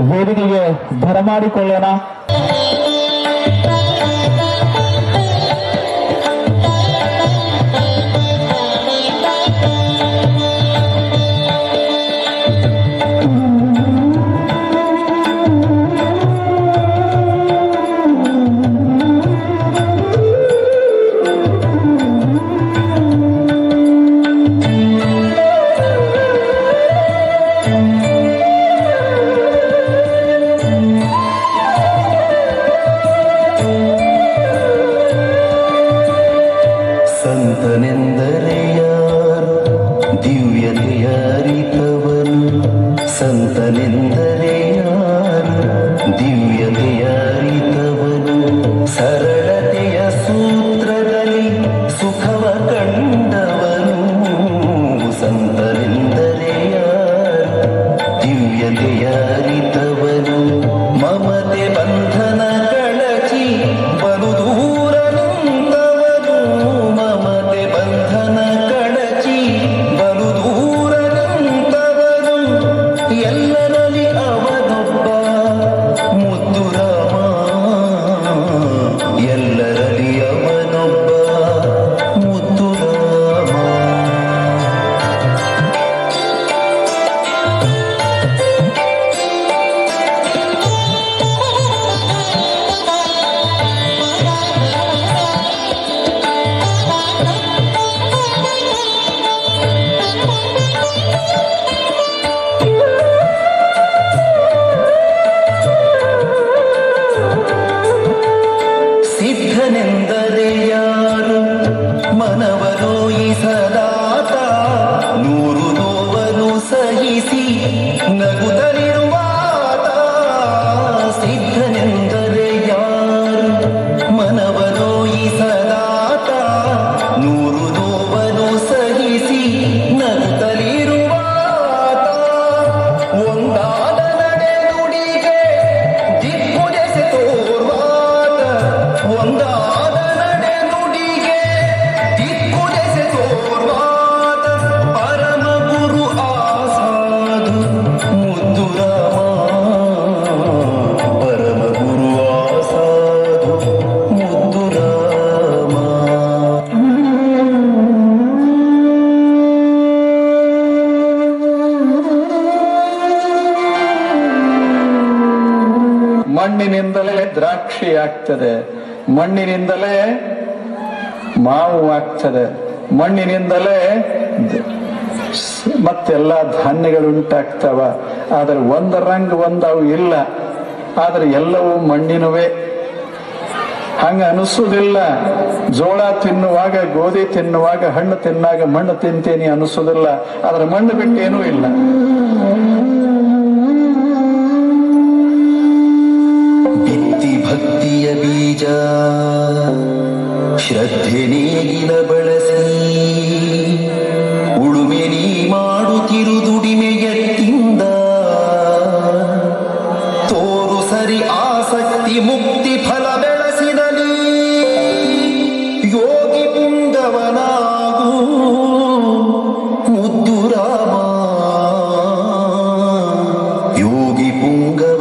ವೇದಿಕೆಗೆ ಬರಮಾಡಿಕೊಳ್ಳೋಣ. ಸಂತನೆಂದರೆ ಯಾರು ದಿವ್ಯತೆಯ ಅರಿತವನು, ಸಂತನೆಂದರೆ ಯಾರು ದಿವ್ಯತೆಯ ಅರಿತವನು, ಸರಳತೆಯ ಸೂತ್ರದಲ್ಲಿ ಸುಖವ ಕಂಡವನು, ಸಂತನೆಂದರೆ ಯಾರು ದಿವ್ಯತೆಯ ಅರಿತವನು, ಮಮತೆ ಬಂಧನ ಕಳಚಿ ಬಲು ದೂರ ನಿಂತವನು, ಮಮತೆ ಬಂಧನ ಕಳಚಿ ಬಲು ದೂರ ನಿಂತವನು, ಎಲ್ಲರಲ್ಲಿ ಅವನೊಬ್ಬ ಮುದ್ದು ರಾಮ, ಎಲ್ಲರಲ್ಲಿ ಅವನೊಬ್ಬ ಮುದ್ದು ರಾಮ. ಸಿದ್ಧನೆಂದರೆ ಯಾರು ಮನವನೋಯಿಸದಾತ, ನೂರು ನೋವನ್ನು ಸಹಿಸಿ ನಗುತ್ತಲಿರುವಾತ, ಸಿದ್ಧನೆಂದರೆ ಯಾರು ಮನವನೋಯಿಸದಾತ, ನೂರು ನೋವನ್ನು ಸಹಿಸಿ ನಗುತ್ತಲಿರುವಾತ, ಒಂದಾದ ನಡೆ ನುಡಿಗೆ ದಿಕ್ಕುದೆಸೆ ತೋರ್ವಾತ, ಒಂದಾದ ನಡೆ ನುಡಿಗೆ ದಿಕ್ಕುದೆಸೆ ತೋರ್ವಾತ, ಪರಮ ಗುರು ಆಸಾಧು ಮುದ್ದು ರಾಮ, ಪರಮ ಗುರು ಆಸಾಧು ಮುದ್ದು ರಾಮ. ಮಣ್ಣಿನಿಂದಲೇ ದ್ರಾಕ್ಷಿ ಆಗ್ತದೆ, ಮಣ್ಣಿನಿಂದಲೇ ಮಾವು ಆಗ್ತದೆ, ಮಣ್ಣಿನಿಂದಲೇ ಮತ್ತೆಲ್ಲ ಧಾನ್ಯಗಳು ಉಂಟಾಗ್ತವ. ಆದರೆ ಒಂದರಂಗ್ ಒಂದವು ಇಲ್ಲ, ಆದರೆ ಎಲ್ಲವೂ ಮಣ್ಣಿನವೇ. ಹಂಗ ಅನಿಸೋದಿಲ್ಲ. ಜೋಳ ತಿನ್ನುವಾಗ, ಗೋಧಿ ತಿನ್ನುವಾಗ, ಹಣ್ಣು ತಿನ್ನಾಗ ಮಣ್ಣು ತಿಂತೀನಿ ಅನಿಸೋದಿಲ್ಲ, ಆದ್ರೆ ಮಣ್ಣು ಬಿಟ್ಟೇನೂ ಇಲ್ಲ. ಬಿತ್ತಿ ಭಕ್ತಿಯ ಬೀಜ ಶ್ರದ್ಧೆ ನೇಗಿಲ ಬಳಸಿ, ಉಳುಮೆ ನೀ ಮಾಡುತ್ತಿರು ದುಡಿಮೆಯತ್ತಿಂದ, ತೋರು ಸರಿ ಆಸಕ್ತಿ ಮುಕ್ತಿ ಫಲ ಬೆಳೆಸಿದಲಿ, ಯೋಗಿ ಪುಂಗವನಾಗು ಮುದ್ದು ರಾಮ, ಯೋಗಿ ಪುಂಗವ